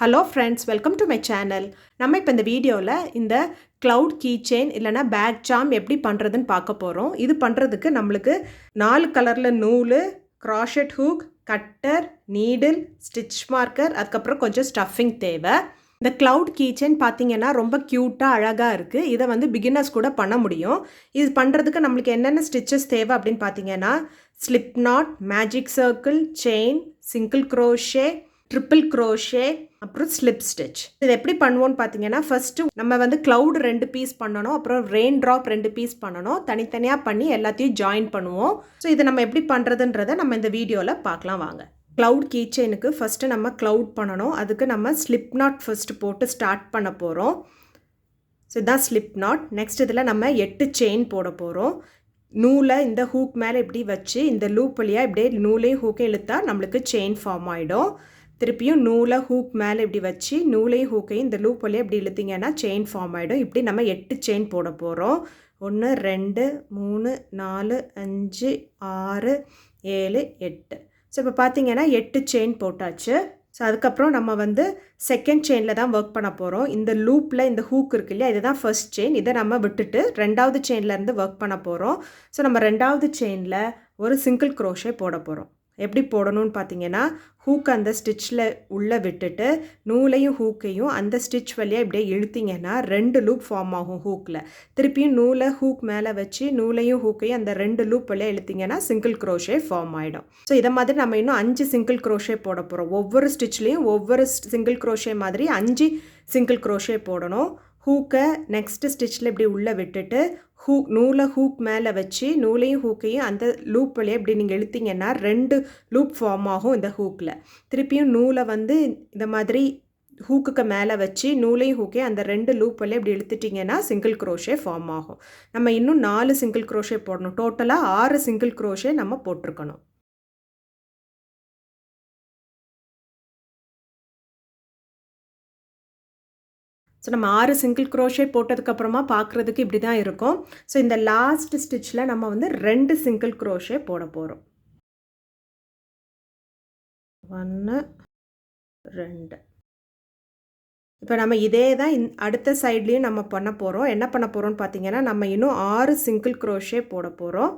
Hello friends, welcome to my channel. நம்ம இப்போ இந்த வீடியோவில் இந்த க்ளவுட் கீ செயின் இல்லைனா பேக் சாம் எப்படி பண்ணுறதுன்னு பார்க்க போகிறோம். இது பண்ணுறதுக்கு நம்மளுக்கு 4 கலரில் நூல், crochet hook, cutter, needle, stitch marker, அதுக்கப்புறம் கொஞ்சம் ஸ்டஃபிங் தேவை. இந்த க்ளவுட் கீ செயின் பார்த்தீங்கன்னா ரொம்ப க்யூட்டாக அழகாக இருக்குது. இதை வந்து பிகினர்ஸ் கூட பண்ண முடியும். இது பண்ணுறதுக்கு நம்மளுக்கு என்னென்ன ஸ்டிச்சஸ் தேவை அப்படின்னு பார்த்தீங்கன்னா slip not, magic circle, chain, single crochet, triple crochet, அப்புறம் ஸ்லிப் ஸ்டிச். இது எப்படி பண்ணுவோன்னு பார்த்தீங்கன்னா ஃபஸ்ட்டு நம்ம வந்து க்ளவுட் 2 பீஸ் பண்ணணும், அப்புறம் ரெயின் ட்ராப் 2 பீஸ் பண்ணணும். தனித்தனியாக பண்ணி எல்லாத்தையும் ஜாயின் பண்ணுவோம். ஸோ இதை நம்ம எப்படி பண்ணுறதுன்றதை நம்ம இந்த வீடியோவில் பார்க்கலாம் வாங்க. க்ளவுட் கீ செயினுக்கு ஃபஸ்ட்டு நம்ம க்ளவுட் பண்ணணும். அதுக்கு நம்ம ஸ்லிப் நாட் ஃபஸ்ட்டு போட்டு ஸ்டார்ட் பண்ண போகிறோம். ஸோ இதுதான் ஸ்லிப் நாட். நெக்ஸ்ட் இதில் நம்ம 8 செயின் போட போகிறோம். நூலை இந்த ஹூக் மேலே இப்படி வச்சு இந்த லூப் வழியாக இப்படியே நூலையும் ஹூக்கையும் இழுத்தா நம்மளுக்கு செயின் ஃபார்ம் ஆகிடும். திருப்பியும் நூலை ஹூக் மேலே இப்படி வச்சு நூலையும் ஹூக்கையும் இந்த லூப் வழியாக இப்படி இழுத்திங்கன்னா செயின் ஃபார்ம் ஆகிடும். இப்படி நம்ம 8 செயின் போட போகிறோம். 1 2 3 4 5 6 7 8. ஸோ இப்போ பார்த்தீங்கன்னா 8 செயின் போட்டாச்சு. ஸோ அதுக்கப்புறம் நம்ம வந்து செகண்ட் செயினில் தான் ஒர்க் பண்ண போகிறோம். இந்த லூப்பில் இந்த ஹூக் இருக்கு இல்லையா, இதுதான் ஃபர்ஸ்ட் செயின். இதை நம்ம விட்டுட்டு 2வது செயின்லேருந்து ஒர்க் பண்ண போகிறோம். ஸோ நம்ம 2வது செயினில் ஒரு சிங்கிள் க்ரோஷே போட போகிறோம். எப்படி போடணும்னு பார்த்தீங்கன்னா ஹூக் அந்த ஸ்டிச்சில் உள்ளே விட்டுட்டு நூலையும் ஹூக்கையும் அந்த ஸ்டிச் வழியாக இப்படியே இழுத்திங்கன்னா 2 லூப் ஃபார்ம் ஆகும் ஹூக்கில். திருப்பியும் நூலை ஹூக் மேலே வச்சு நூலையும் ஹூக்கையும் அந்த 2 லூப் வழியாக இழுத்திங்கன்னா சிங்கிள் க்ரோஷே ஃபார்ம் ஆகிடும். ஸோ இதை மாதிரி நம்ம இன்னும் 5 சிங்கிள் க்ரோஷே போட போகிறோம். ஒவ்வொரு ஸ்டிச்லேயும் ஒவ்வொரு சிங்கிள் க்ரோஷே மாதிரி 5 சிங்கிள் க்ரோஷே போடணும். ஹூக்கை நெக்ஸ்ட்டு ஸ்டிச்சில் இப்படி உள்ளே விட்டுட்டு நூலை ஹூக் மேலே வச்சு நூலையும் ஹூக்கையும் அந்த லூப் வழியாக இப்படி நீங்கள் இழுத்திங்கன்னா 2 லூப் ஃபார்ம் ஆகும் இந்த ஹூக்கில். திருப்பியும் நூலை வந்து இந்த மாதிரி ஹூக்குக்கு மேலே வச்சு நூலையும் ஹூக்கையும் அந்த 2 லூப் வழியாக இப்படி இழுத்துட்டிங்கன்னா சிங்கிள் க்ரோஷே ஃபார்ம் ஆகும். நம்ம இன்னும் 4 சிங்கிள் க்ரோஷே போடணும். டோட்டலாக 6 சிங்கிள் க்ரோஷே நம்ம போட்டிருக்கணும். ஸோ நம்ம 6 சிங்கிள் க்ரோஷே போட்டதுக்கப்புறமா பார்க்குறதுக்கு இப்படி தான் இருக்கும். ஸோ இந்த லாஸ்ட் ஸ்டிச்சில் நம்ம வந்து 2 சிங்கிள் க்ரோஷே போட போகிறோம். 1 2. இப்போ நம்ம இதே தான் அடுத்த சைட்லேயும் நம்ம பண்ண போகிறோம். என்ன பண்ண போகிறோம்னு பார்த்தீங்கன்னா நம்ம இன்னும் 6 சிங்கிள் க்ரோஷே போட போகிறோம்.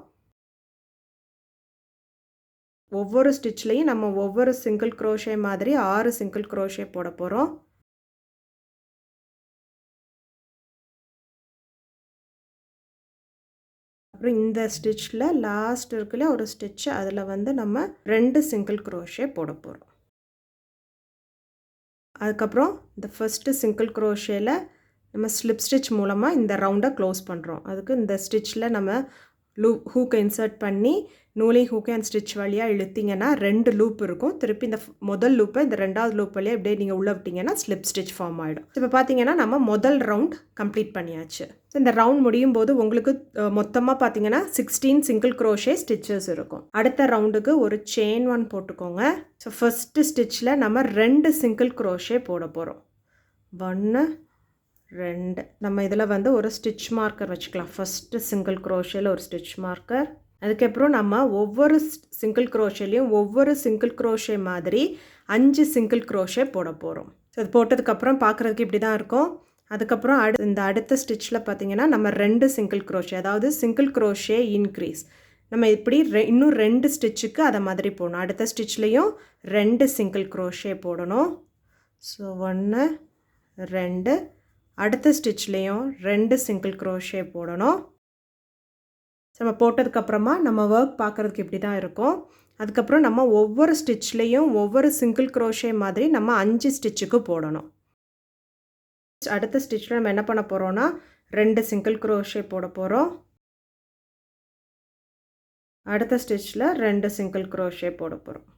ஒவ்வொரு ஸ்டிச்லேயும் நம்ம ஒவ்வொரு சிங்கிள் க்ரோஷே மாதிரி 6 சிங்கிள் க்ரோஷே போட போகிறோம். அப்புறம் இந்த ஸ்டிச்சில் லாஸ்ட் இருக்குல்ல ஒரு ஸ்டிச்சு, அதில் வந்து நம்ம 2 சிங்கிள் க்ரோஷே போட போகிறோம். அதுக்கப்புறம் இந்த ஃபஸ்ட்டு சிங்கிள் க்ரோஷேயில் நம்ம ஸ்லிப் ஸ்டிச் மூலமாக இந்த ரவுண்டை க்ளோஸ் பண்ணுறோம். அதுக்கு இந்த ஸ்டிச்சில் நம்ம ஹூக்கை இன்சர்ட் பண்ணி நூலையும் ஹூக்கை அந்த ஸ்டிச் வழியாக இழுத்திங்கன்னா 2 லூப் இருக்கும். திருப்பி இந்த முதல் லூப்பை இந்த 2வது லூப் வழியாக இப்படியே நீங்கள் உள்ளே விட்டிங்கன்னா ஸ்லிப் ஸ்டிச் ஃபார்ம் ஆகிடும். இப்போ பார்த்தீங்கன்னா நம்ம முதல் ரவுண்ட் கம்ப்ளீட் பண்ணியாச்சு. இந்த ரவுண்ட் முடியும் போது உங்களுக்கு மொத்தமாக பார்த்தீங்கன்னா 16 சிங்கிள் க்ரோஷே ஸ்டிச்சஸ் இருக்கும். அடுத்த ரவுண்டுக்கு ஒரு செயின் 1 போட்டுக்கோங்க. ஸோ ஃபஸ்ட்டு ஸ்டிச்சில் நம்ம 2 சிங்கிள் க்ரோஷே போட போகிறோம். 1 2. நம்ம இதில் வந்து ஒரு ஸ்டிச் மார்க்கர் வச்சுக்கலாம். ஃபஸ்ட்டு சிங்கிள் க்ரோஷேயில் ஒரு ஸ்டிச் மார்க்கர். அதுக்கப்புறம் நம்ம ஒவ்வொரு சிங்கிள் க்ரோஷேலையும் ஒவ்வொரு சிங்கிள் க்ரோஷே மாதிரி 5 சிங்கிள் க்ரோஷே போட போகிறோம். ஸோ அது போட்டதுக்கப்புறம் பார்க்குறதுக்கு இப்படி தான் இருக்கும். அதுக்கப்புறம் இந்த அடுத்த ஸ்டிச்சில் பார்த்திங்கன்னா நம்ம 2 சிங்கிள் க்ரோஷே, அதாவது சிங்கிள் க்ரோஷே இன்க்ரீஸ். நம்ம இப்படி இன்னும் 2 ஸ்டிச்சுக்கு அதை மாதிரி போடணும். அடுத்த ஸ்டிச்லேயும் 2 சிங்கிள் க்ரோஷே போடணும். ஸோ 1 2. அடுத்த ஸ்டிச்லேயும் 2 சிங்கிள் க்ரோஷே போடணும். நம்ம போட்டதுக்கப்புறமா நம்ம ஒர்க் பார்க்குறதுக்கு இப்படி தான் இருக்கும். அதுக்கப்புறம் நம்ம ஒவ்வொரு ஸ்டிச்லேயும் ஒவ்வொரு சிங்கிள் க்ரோஷே மாதிரி நம்ம 5 ஸ்டிச்சுக்கு போடணும். அடுத்த ஸ்டிச்சில் நம்ம என்ன பண்ண போகிறோன்னா 2 சிங்கிள் க்ரோஷே போட போகிறோம். அடுத்த ஸ்டிச்சில் 2 சிங்கிள் க்ரோஷே போட போகிறோம்.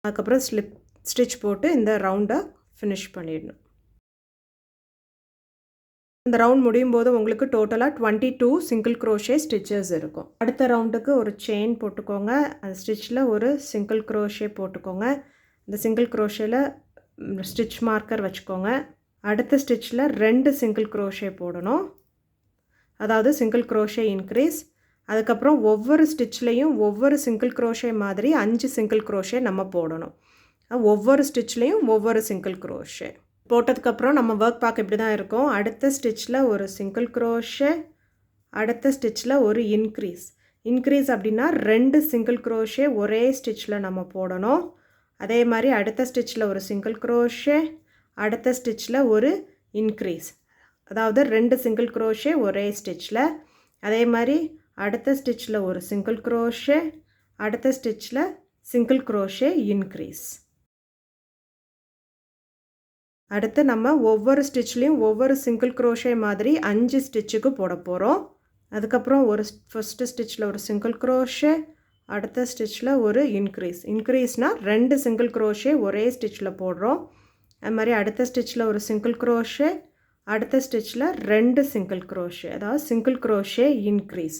அதுக்கப்புறம் ஸ்லிப் ஸ்டிச் போட்டு இந்த ரவுண்டை ஃபினிஷ் பண்ணிடணும். இந்த ரவுண்ட் முடியும் போது உங்களுக்கு டோட்டலாக 22 சிங்கிள் க்ரோஷே ஸ்டிச்சஸ் இருக்கும். அடுத்த ரவுண்டுக்கு ஒரு செயின் போட்டுக்கோங்க. அந்த ஸ்டிச்சில் ஒரு சிங்கிள் க்ரோஷே போட்டுக்கோங்க. இந்த சிங்கிள் க்ரோஷேயில் ஸ்டிச் மார்க்கர் வச்சுக்கோங்க. அடுத்த ஸ்டிச்சில் 2 சிங்கிள் க்ரோஷே போடணும், அதாவது சிங்கிள் க்ரோஷே இன்க்ரீஸ். அதுக்கப்புறம் ஒவ்வொரு ஸ்டிச்லேயும் ஒவ்வொரு சிங்கிள் க்ரோஷே மாதிரி 5 சிங்கிள் க்ரோஷே நம்ம போடணும். ஒவ்வொரு ஸ்டிச்லேயும் ஒவ்வொரு சிங்கிள் க்ரோஷே போட்டதுக்கப்புறம் நம்ம ஒர்க் பார்க்க இப்படி தான் இருக்கும். அடுத்த ஸ்டிச்சில் ஒரு சிங்கிள் க்ரோஷே, அடுத்த ஸ்டிச்சில் ஒரு இன்க்ரீஸ் அப்படின்னா 2 சிங்கிள் க்ரோஷே ஒரே ஸ்டிச்சில் நம்ம போடணும். அதே மாதிரி அடுத்த ஸ்டிச்சில் ஒரு சிங்கிள் க்ரோஷே, அடுத்த ஸ்டிச்சில் ஒரு இன்க்ரீஸ், அதாவது 2 சிங்கிள் க்ரோஷே ஒரே ஸ்டிச்சில். அதே மாதிரி அடுத்த ஸ்டிச்சில் ஒரு சிங்கிள் க்ரோஷே, அடுத்த ஸ்டிச்சில் சிங்கிள் க்ரோஷே இன்க்ரீஸ். அடுத்து நம்ம ஒவ்வொரு ஸ்டிச்லேயும் ஒவ்வொரு சிங்கிள் க்ரோஷே மாதிரி 5 ஸ்டிச்சுக்கு போட போகிறோம். அதுக்கப்புறம் ஃபஸ்ட்டு ஸ்டிச்சில் ஒரு சிங்கிள் க்ரோஷே, அடுத்த ஸ்டிச்சில் ஒரு இன்க்ரீஸ்னால் 2 சிங்கிள் க்ரோஷே ஒரே ஸ்டிச்சில் போடுறோம். அது மாதிரி அடுத்த ஸ்டிச்சில் ஒரு சிங்கிள் க்ரோஷே, அடுத்த ஸ்டிச்சில் 2 சிங்கிள் க்ரோஷே, அதாவது சிங்கிள் க்ரோஷே இன்க்ரீஸ்.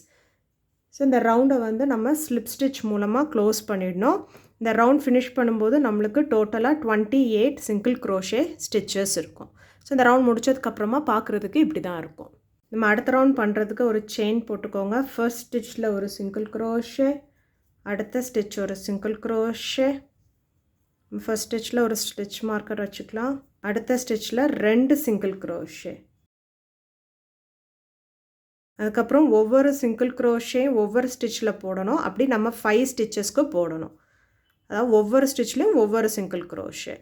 ஸோ இந்த ரவுண்டை வந்து நம்ம ஸ்லிப் ஸ்டிச் மூலமாக க்ளோஸ் பண்ணிடணும். இந்த ரவுண்ட் ஃபினிஷ் பண்ணும்போது நம்மளுக்கு டோட்டலாக 28 சிங்கிள் க்ரோஷே ஸ்டிச்சஸ் இருக்கும். ஸோ இந்த ரவுண்ட் முடித்ததுக்கப்புறமா பார்க்குறதுக்கு இப்படி தான் இருக்கும். நம்ம அடுத்த ரவுண்ட் பண்ணுறதுக்கு ஒரு செயின் போட்டுக்கோங்க. ஃபர்ஸ்ட் ஸ்டிச்சில் ஒரு சிங்கிள் க்ரோஷே, அடுத்த ஸ்டிச் ஒரு சிங்கிள் க்ரோஷே, ஃபர்ஸ்ட் ஸ்டிச்சில் ஒரு ஸ்டிச் மார்க்கர் வச்சுக்கலாம். அடுத்த ஸ்டிச்சில் 2 சிங்கிள் க்ரோஷே. அதுக்கப்புறம் ஒவ்வொரு சிங்கிள் க்ரோஷே ஒவ்வொரு ஸ்டிச்சில் போடணும். அப்படி நம்ம 5 ஸ்டிச்சஸ்க்கு போடணும். அதாவது ஒவ்வொரு ஸ்டிச்லேயும் ஒவ்வொரு சிங்கிள் க்ரோஷே,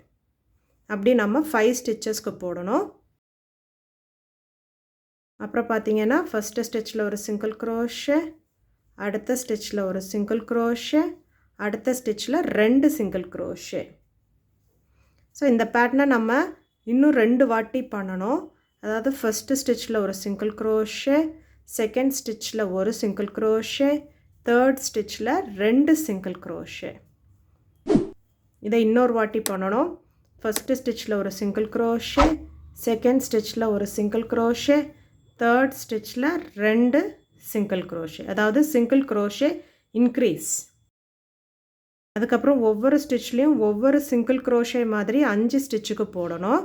அப்படி நம்ம 5 ஸ்டிச்சஸ்க்கு போடணும். அப்புறம் பார்த்திங்கன்னா ஃபஸ்ட்டு ஸ்டிச்சில் ஒரு சிங்கிள் க்ரோஷே, அடுத்த ஸ்டிச்சில் ஒரு சிங்கிள் க்ரோஷே, அடுத்த ஸ்டிச்சில் 2 சிங்கிள் க்ரோஷே. ஸோ இந்த பேட்டர்னை நம்ம இன்னும் 2 வாட்டி பண்ணணும். அதாவது ஃபஸ்ட்டு ஸ்டிச்சில் ஒரு சிங்கிள் க்ரோஷே, செகண்ட் ஸ்டிச்சில் ஒரு சிங்கிள் க்ரோஷே, தேர்ட் ஸ்டிச்சில் 2 சிங்கிள் க்ரோஷே. இதை இன்னொரு வாட்டி பண்ணணும். ஃபஸ்ட்டு ஸ்டிச்சில் ஒரு சிங்கிள் க்ரோஷே, செகண்ட் ஸ்டிச்சில் ஒரு சிங்கிள் க்ரோஷே, தேர்ட் ஸ்டிச்சில் 2 சிங்கிள் க்ரோஷே, அதாவது சிங்கிள் க்ரோஷே இன்க்ரீஸ். அதுக்கப்புறம் ஒவ்வொரு ஸ்டிச்லேயும் ஒவ்வொரு சிங்கிள் க்ரோஷே மாதிரி 5 ஸ்டிச்சுக்கு போடணும்.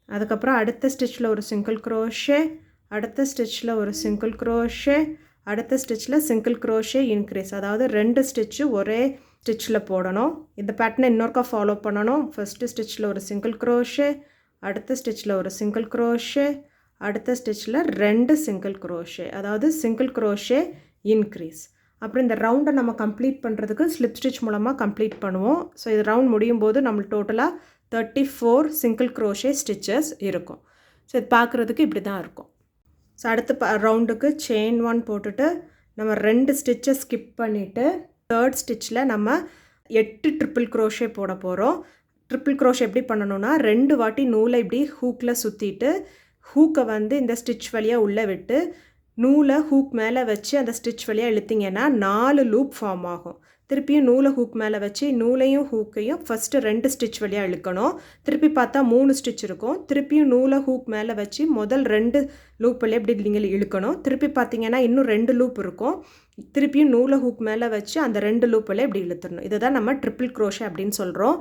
அதுக்கப்புறம் அடுத்த ஸ்டிச்சில் ஒரு சிங்கிள் க்ரோஷே, அடுத்த ஸ்டிச்சில் ஒரு சிங்கிள் க்ரோஷே, அடுத்த ஸ்டிச்சில் சிங்கிள் க்ரோஷே இன்க்ரீஸ், அதாவது 2 ஸ்டிச்சு ஒரே ஸ்டிச்சில் போடணும். இந்த பேட்டர்னை இன்னொருக்கா ஃபாலோ பண்ணணும். ஃபஸ்ட்டு ஸ்டிச்சில் ஒரு சிங்கிள் க்ரோஷே, அடுத்த ஸ்டிச்சில் ஒரு சிங்கிள் க்ரோஷே, அடுத்த ஸ்டிச்சில் 2 சிங்கிள் க்ரோஷே, அதாவது சிங்கிள் க்ரோஷே இன்க்ரீஸ். அப்புறம் இந்த ரவுண்டை நம்ம கம்ப்ளீட் பண்ணுறதுக்கு ஸ்லிப் ஸ்டிச் மூலமாக கம்ப்ளீட் பண்ணுவோம். ஸோ இது ரவுண்ட் முடியும் போது நம்மளுக்கு டோட்டலாக 34 சிங்கிள் க்ரோஷே ஸ்டிச்சஸ் இருக்கும். ஸோ இது பார்க்குறதுக்கு இப்படி தான் இருக்கும். ஸோ அடுத்த ரவுண்டுக்கு செயின் 1 போட்டுட்டு நம்ம 2 ஸ்டிச்சை ஸ்கிப் பண்ணிவிட்டு தேர்ட் ஸ்டிச்சில் நம்ம 8 ட்ரிபிள் க்ரோஷே போட போகிறோம். ட்ரிபிள் க்ரோஷே எப்படி பண்ணணும்னா 2 வாட்டி நூலை இப்படி ஹூக்கில் சுற்றிட்டு ஹூக்கை வந்து இந்த ஸ்டிச் வழியாக உள்ளே விட்டு நூலை ஹூக் மேலே வச்சு அந்த ஸ்டிச் வழியாக இழுத்திங்கன்னா 4 லூப் ஃபார்ம் ஆகும். திருப்பியும் நூலை ஹூக் மேலே வச்சு நூலையும் ஹூக்கையும் ஃபஸ்ட்டு 2 ஸ்டிச் வழியாக இழுக்கணும். திருப்பி பார்த்தா 3 ஸ்டிச் இருக்கும். திருப்பியும் நூலை ஹூக் மேலே வச்சு முதல் 2 லூப் வழியாக இப்படி நீங்கள் இழுக்கணும். திருப்பி பார்த்தீங்கன்னா இன்னும் 2 லூப் இருக்கும். திருப்பியும் நூலை ஹூக் மேலே வச்சு அந்த 2 லூப் வழியாக இப்படி இழுத்துடணும். இதை தான் நம்ம ட்ரிபிள் க்ரோஷே அப்படின்னு சொல்கிறோம்.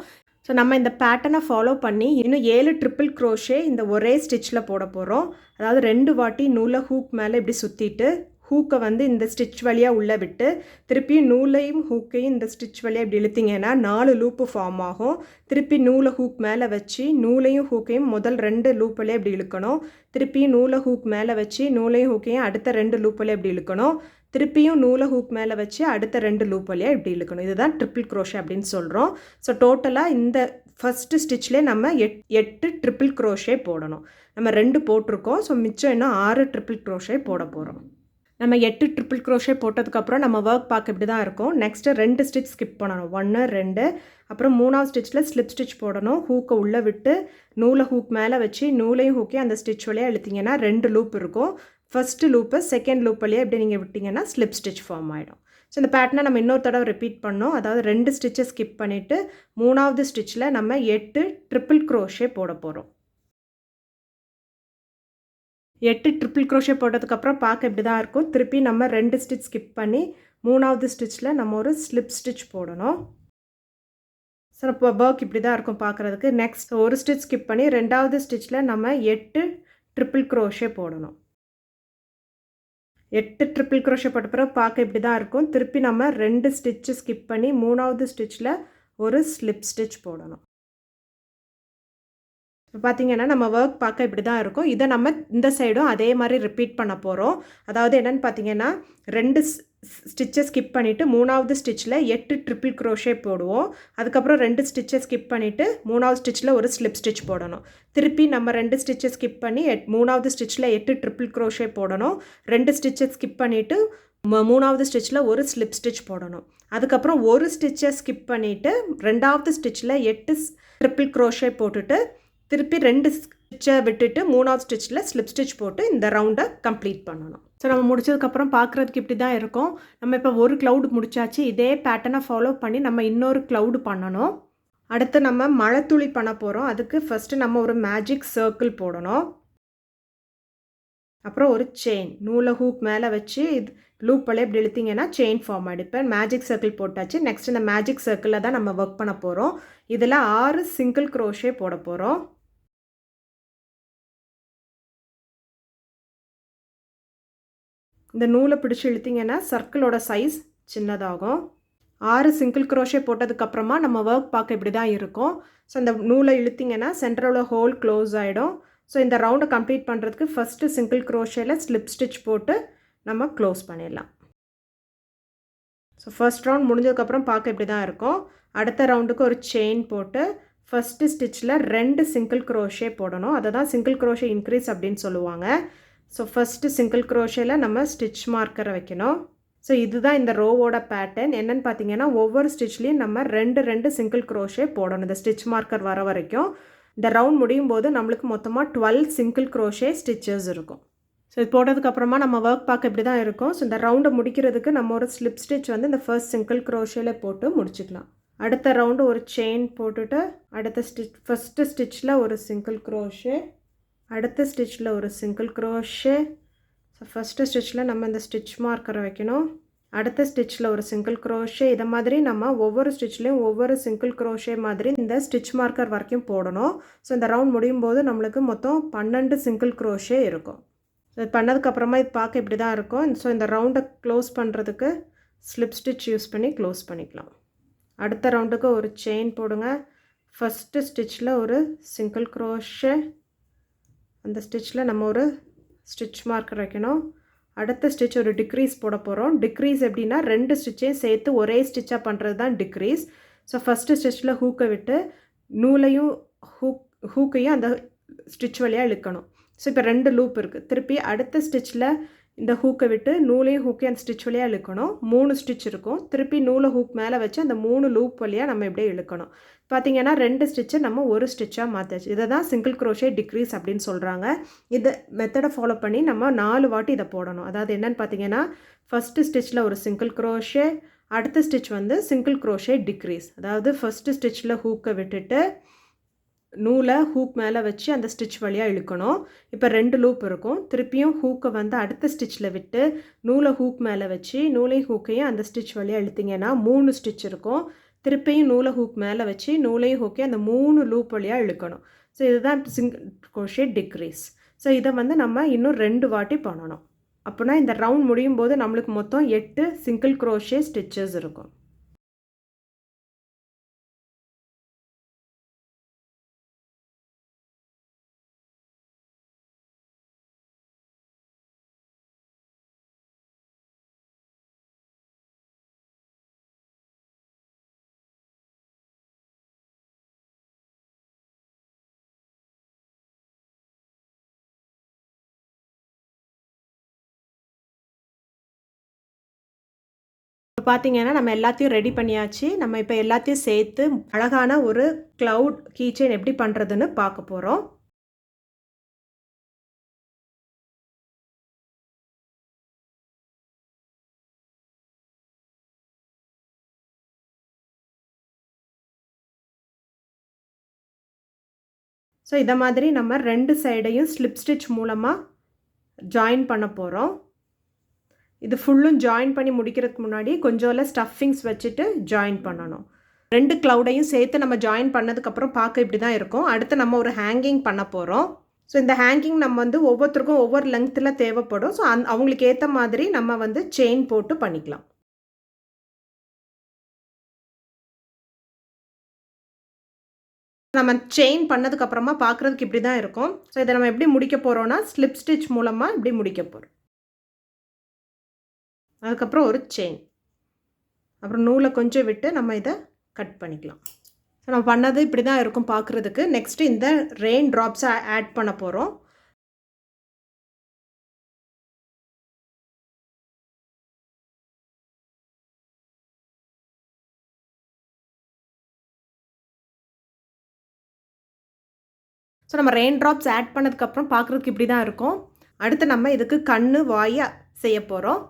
ஸோ நம்ம இந்த பேட்டர்னை ஃபாலோ பண்ணி இன்னும் 7 ட்ரிபிள் க்ரோஷே இந்த ஒரே ஸ்டிச்சில் போட போகிறோம். அதாவது 2 வாட்டி நூலை ஹூக் மேலே இப்படி சுற்றிட்டு ஹூக்கை வந்து இந்த ஸ்டிச் வழியாக உள்ளே விட்டு திருப்பியும் நூலையும் ஹூக்கையும் இந்த ஸ்டிச் வழியாக இப்படி இழுத்திங்கன்னா 4 லூப்பு ஃபார்ம் ஆகும். திருப்பி நூலை ஹூக் மேலே வச்சு நூலையும் ஹூக்கையும் முதல் 2 லூப் வழியாக இப்படி இழுக்கணும். திருப்பியும் நூலை ஹூக் மேலே வச்சு நூலையும் ஹூக்கையும் அடுத்த 2 லூப் வழியாக இப்படி இழுக்கணும். திருப்பியும் நூலை ஹூக் மேலே வச்சு அடுத்த 2 லூப் வழியாக இப்படி இழுக்கணும். இதுதான் ட்ரிபிள் க்ரோஷே அப்படின்னு சொல்கிறோம். ஸோ டோட்டலாக இந்த ஃபஸ்ட்டு ஸ்டிச்லேயே நம்ம 8 ட்ரிபிள் க்ரோஷே போடணும். நம்ம 2 போட்டிருக்கோம். ஸோ மிச்சம் இன்னும் 6 ட்ரிபிள் க்ரோஷே போட போகிறோம். நம்ம 8 ட்ரிபிள் க்ரோஷே போட்டதுக்கப்புறம் நம்ம ஒர்க் பார்க்க இப்படி தான் இருக்கும். நெக்ஸ்ட்டு 2 ஸ்டிச் ஸ்கிப் பண்ணணும். 1 2 அப்புறம் 3ஆவது ஸ்டிச்சில் ஸ்லிப் ஸ்டிச் போடணும். ஹூக்கை உள்ளே விட்டு நூலை ஹூக் மேலே வச்சு நூலையும் ஹூக்கையும் அந்த ஸ்டிச் வழியாக இழுத்திங்கன்னா 2 லூப் இருக்கும். ஃபஸ்ட்டு லூப்பை செகண்ட் லூப் வழியாக எப்படி நீங்கள் விட்டிங்கன்னா ஸ்லிப் ஸ்டிச் ஃபார்ம் ஆகிடும். ஸோ இந்த பேட்டர்னை நம்ம இன்னொரு தடவை ரிப்பீட் பண்ணோம். அதாவது 2 ஸ்டிச்சை ஸ்கிப் பண்ணிவிட்டு 3ஆவது ஸ்டிச்சில் நம்ம 8 ட்ரிபிள் க்ரோஷே போட போகிறோம். 8 ட்ரிபிள் க்ரோஷே போட்டதுக்கப்புறம் பார்க்க இப்படி தான் இருக்கும். திருப்பி நம்ம 2 ஸ்டிச் ஸ்கிப் பண்ணி 3ஆவது ஸ்டிச்சில் நம்ம ஒரு ஸ்லிப் ஸ்டிச் போடணும். ஸோ இப்போ ஒர்க் இப்படி தான் இருக்கும் பார்க்குறதுக்கு. நெக்ஸ்ட் ஒரு ஸ்டிச் ஸ்கிப் பண்ணி 2ஆவது ஸ்டிச்சில் நம்ம 8 ட்ரிபிள் க்ரோஷே போடணும். 8 ட்ரிபிள் க்ரோஷே போட்ட பிறகு பார்க்க இப்படி தான் இருக்கும். திருப்பி நம்ம 2 ஸ்டிச்சு ஸ்கிப் பண்ணி 3வது ஸ்டிச்சில் ஒரு ஸ்லிப் ஸ்டிச் போடணும். பார்த்தீங்கன்னா நம்ம ஒர்க் பார்க்க இப்படி தான் இருக்கும். இதை நம்ம இந்த சைடும் அதே மாதிரி ரிப்பீட் பண்ண போகிறோம். அதாவது என்னென்னு பார்த்தீங்கன்னா 2 ஸ்டிச்சை ஸ்கிப் பண்ணிவிட்டு 3வது ஸ்டிச்சில் 8 ட்ரிபிள் க்ரோஷே போடுவோம். அதுக்கப்புறம் 2 ஸ்டிச்சை ஸ்கிப் பண்ணிவிட்டு 3வது ஸ்டிச்சில் ஒரு ஸ்லிப் ஸ்டிச் போடணும். திருப்பி நம்ம 2 ஸ்டிச்சை ஸ்கிப் பண்ணி 3வது ஸ்டிச்சில் 8 ட்ரிபிள் க்ரோஷே போடணும். 2 ஸ்டிச்சை ஸ்கிப் பண்ணிவிட்டு 3வது ஸ்டிச்சில் ஒரு ஸ்லிப் ஸ்டிச் போடணும். அதுக்கப்புறம் ஒரு ஸ்டிச்சை ஸ்கிப் பண்ணிவிட்டு 2வது ஸ்டிச்சில் 8 ட்ரிபிள் க்ரோஷே போட்டுட்டு திருப்பி 2 ஸ்டிச்சை விட்டுட்டு 3வது ஸ்டிச்சில் ஸ்லிப் ஸ்டிச் போட்டு இந்த ரவுண்டை கம்ப்ளீட் பண்ணணும். ஸோ நம்ம முடிச்சதுக்கப்புறம் பார்க்குறதுக்கு இப்படி தான் இருக்கும். நம்ம இப்போ ஒரு க்ளவுட் முடிச்சாச்சு. இதே பேட்டர்னை ஃபாலோ பண்ணி நம்ம இன்னொரு க்ளவுடு பண்ணணும். அடுத்து நம்ம மழைத்துளி பண்ண போகிறோம். அதுக்கு ஃபஸ்ட்டு நம்ம ஒரு மேஜிக் சர்க்கிள் போடணும். அப்புறம் ஒரு செயின் நூலை ஹூக் மேலே வச்சு இது லூப் வழியாக இப்படி இழுத்திங்கன்னா செயின் ஃபார்ம் ஆகிடுப்பேன். மேஜிக் சர்க்கிள் போட்டாச்சு. நெக்ஸ்ட் இந்த மேஜிக் சர்க்கிளில் தான் நம்ம ஒர்க் பண்ண போகிறோம். இதில் 6 சிங்கிள் க்ரோஷே போட போகிறோம். இந்த நூலை பிடிச்சி இழுத்திங்கன்னா சர்க்கிளோட சைஸ் சின்னதாகும். 6 சிங்கிள் க்ரோஷே போட்டதுக்கப்புறமா நம்ம ஒர்க் பார்க்க இப்படி தான் இருக்கும். ஸோ இந்த நூலை இழுத்திங்கன்னா சென்டரோட ஹோல் க்ளோஸ் ஆகிடும். ஸோ இந்த ரவுண்டை கம்ப்ளீட் பண்ணுறதுக்கு ஃபஸ்ட்டு சிங்கிள் க்ரோஷேயில் ஸ்லிப் ஸ்டிச் போட்டு நம்ம க்ளோஸ் பண்ணிடலாம். ஸோ ஃபர்ஸ்ட் ரவுண்ட் முடிஞ்சதுக்கப்புறம் பார்க்க இப்படி தான் இருக்கும். அடுத்த ரவுண்டுக்கு ஒரு செயின் போட்டு ஃபஸ்ட்டு ஸ்டிச்சில் 2 சிங்கிள் க்ரோஷே போடணும். அதை தான் சிங்கிள் க்ரோஷே இன்க்ரீஸ் அப்படின்னு சொல்லுவாங்க. ஸோ ஃபஸ்ட்டு சிங்கிள் க்ரோஷேயில் நம்ம ஸ்டிச் மார்க்கரை வைக்கணும். ஸோ இதுதான் இந்த ரோவோட பேட்டர்ன். என்னென்னு பார்த்தீங்கன்னா ஒவ்வொரு ஸ்டிச்லேயும் நம்ம 2 சிங்கிள் க்ரோஷே போடணும் இந்த ஸ்டிச் மார்க்கர் வர வரைக்கும். இந்த ரவுண்ட் முடியும் போது நம்மளுக்கு மொத்தமாக 12 சிங்கிள் க்ரோஷே ஸ்டிச்சஸ் இருக்கும். ஸோ இது போட்டதுக்கப்புறமா நம்ம ஒர்க் பார்க்க இப்படி தான் இருக்கும். ஸோ இந்த ரவுண்டை முடிக்கிறதுக்கு நம்ம ஒரு ஸ்லிப் ஸ்டிச் வந்து இந்த ஃபர்ஸ்ட் சிங்கிள் க்ரோஷேயில் போட்டு முடிச்சுக்கலாம். அடுத்த ரவுண்டு ஒரு செயின் போட்டுட்டு அடுத்த ஸ்டிச் ஃபஸ்ட்டு ஸ்டிச்சில் ஒரு சிங்கிள் க்ரோஷே, அடுத்த ஸ்டிச்சில் ஒரு சிங்கிள் க்ரோஷே. ஸோ ஃபஸ்ட்டு ஸ்டிச்சில் நம்ம இந்த ஸ்டிச் மார்க்கரை வைக்கணும். அடுத்த ஸ்டிச்சில் ஒரு சிங்கிள் க்ரோஷே. இதை மாதிரி நம்ம ஒவ்வொரு ஸ்டிச்லேயும் ஒவ்வொரு சிங்கிள் க்ரோஷே மாதிரி இந்த ஸ்டிச் மார்க்கர் வரைக்கும் போடணும். ஸோ இந்த ரவுண்ட் முடியும் போது நம்மளுக்கு மொத்தம் 12 சிங்கிள் க்ரோஷே இருக்கும். இது பண்ணதுக்கப்புறமா இது பார்க்க இப்படி தான் இருக்கும். ஸோ இந்த ரவுண்டை க்ளோஸ் பண்ணுறதுக்கு ஸ்லிப் ஸ்டிச் யூஸ் பண்ணி க்ளோஸ் பண்ணிக்கலாம். அடுத்த ரவுண்டுக்கு ஒரு செயின் போடுங்க. ஃபஸ்ட்டு ஸ்டிச்சில் ஒரு சிங்கிள் க்ரோஷே, அந்த ஸ்டிச்சில் நம்ம ஒரு ஸ்டிச் மார்க்கர் வைக்கணும். அடுத்த ஸ்டிச் ஒரு டிக்ரீஸ் போட போகிறோம். டிக்ரீஸ் எப்படின்னா 2 ஸ்டிச்சையும் சேர்த்து ஒரே ஸ்டிச்சாக பண்ணுறது தான் டிக்ரீஸ். ஸோ ஃபஸ்ட்டு ஸ்டிச்சில் ஹூக்கை விட்டு நூலையும் ஹூக்கையும் அந்த ஸ்டிச் வழியாக இழுக்கணும். ஸோ இப்போ 2 லூப் இருக்குது. திருப்பி அடுத்த ஸ்டிச்சில் இந்த ஹூக்கை விட்டு நூலையும் ஹூக்கையும் அந்த ஸ்டிச் வழியாக இழுக்கணும். 3 ஸ்டிச் இருக்கும். திருப்பி நூலை ஹூக் மேலே வச்சு அந்த 3 லூப் வழியாக நம்ம இப்படியே இழுக்கணும். பார்த்திங்கன்னா 2 ஸ்டிச்சை நம்ம ஒரு ஸ்டிச்சாக மாற்றாச்சு. இதை தான் சிங்கிள் க்ரோஷே டிக்ரீஸ் அப்படின்னு சொல்கிறாங்க. இதை மெத்தடை ஃபாலோ பண்ணி நம்ம 4 வாட்டி இதை போடணும். அதாவது என்னென்னு பார்த்தீங்கன்னா ஃபஸ்ட்டு ஸ்டிச்சில் ஒரு சிங்கிள் க்ரோஷே, அடுத்த ஸ்டிச் வந்து சிங்கிள் க்ரோஷே டிக்ரீஸ். அதாவது ஃபஸ்ட்டு ஸ்டிச்சில் ஹூக்கை விட்டுட்டு நூலை ஹூக் மேலே வச்சு அந்த ஸ்டிச் வழியாக இழுக்கணும். இப்போ 2 லூப் இருக்கும். திருப்பியும் ஹூக்கை வந்து அடுத்த ஸ்டிச்சில் விட்டு நூலை ஹூக் மேலே வச்சு நூலையும் ஹூக்கையும் அந்த ஸ்டிச் வழியாக இழுத்திங்கன்னா 3 ஸ்டிச் இருக்கும். திருப்பியும் நூலை ஹூக் மேலே வச்சு நூலையும் ஹூக்கையும் அந்த 3 லூப் வழியாக இழுக்கணும். ஸோ இதுதான் சிங்கிள் க்ரோஷே டிக்ரீஸ். ஸோ இதை வந்து நம்ம இன்னும் 2 வாட்டி பண்ணணும். அப்போனா இந்த ரவுண்ட் முடியும் போது நம்மளுக்கு மொத்தம் 8 சிங்கிள் க்ரோஷே ஸ்டிச்சஸ் இருக்கும். இப்போ பார்த்தீங்கன்னா நம்ம எல்லாத்தையும் ரெடி பண்ணியாச்சு. நம்ம இப்போ எல்லாத்தையும் சேர்த்து அழகான ஒரு க்ளவுட் கீச்செயின் எப்படி பண்ணுறதுன்னு பார்க்க போகிறோம். ஸோ இதை மாதிரி நம்ம 2 சைடையும் ஸ்லிப் ஸ்டிச் மூலமாக ஜாயின் பண்ண போகிறோம். இது ஃபுல்லும் ஜாயின் பண்ணி முடிக்கிறதுக்கு முன்னாடி கொஞ்சம் ஸ்டஃபிங்ஸ் வச்சுட்டு ஜாயின் பண்ணணும். 2 க்ளவுடையும் சேர்த்து நம்ம ஜாயின் பண்ணதுக்கப்புறம் பார்க்க இப்படி தான் இருக்கும். அடுத்து நம்ம ஒரு ஹேங்கிங் பண்ண போகிறோம். ஸோ இந்த ஹேங்கிங் நம்ம வந்து ஒவ்வொருத்தருக்கும் ஒவ்வொரு லெங்த்தில் தேவைப்படும். ஸோ அவங்களுக்கு ஏற்ற மாதிரி நம்ம வந்து செயின் போட்டு பண்ணிக்கலாம். நம்ம செயின் பண்ணதுக்கப்புறமா பார்க்குறதுக்கு இப்படி தான் இருக்கும். ஸோ இதை நம்ம எப்படி முடிக்க போகிறோம்னா ஸ்லிப் ஸ்டிச் மூலமாக இப்படி முடிக்க போகிறோம். அதுக்கப்புறம் ஒரு செயின், அப்புறம் நூலை கொஞ்சம் விட்டு நம்ம இதை கட் பண்ணிக்கலாம். ஸோ நம்ம பண்ணது இப்படி தான் இருக்கும் பார்க்குறதுக்கு. நெக்ஸ்ட்டு இந்த ரெயின் ட்ராப்ஸை ஆட் பண்ண போகிறோம். ஸோ நம்ம ரெயின் ட்ராப்ஸ் ஆட் பண்ணதுக்கப்புறம் பார்க்குறதுக்கு இப்படி தான் இருக்கும். அடுத்து நம்ம இதுக்கு கண்ணு வாயை செய்ய போகிறோம்.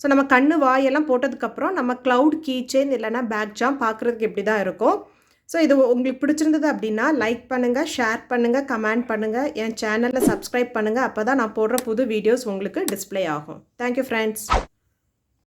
ஸோ நம்ம கண்ணு வாயெல்லாம் போட்டதுக்கப்புறம் நம்ம க்ளவுட் கீ செயின் இல்லைனா பேக் சாம் பார்க்குறதுக்கு இப்படி தான் இருக்கும். ஸோ இது உங்களுக்கு பிடிச்சிருந்தது அப்படின்னா லைக் பண்ணுங்கள், ஷேர் பண்ணுங்கள், கமெண்ட் பண்ணுங்கள், என் சேனலில் சப்ஸ்கிரைப் பண்ணுங்கள். அப்போ தான் நான் போடுற புது வீடியோஸ் உங்களுக்கு டிஸ்ப்ளே ஆகும். Thank you friends.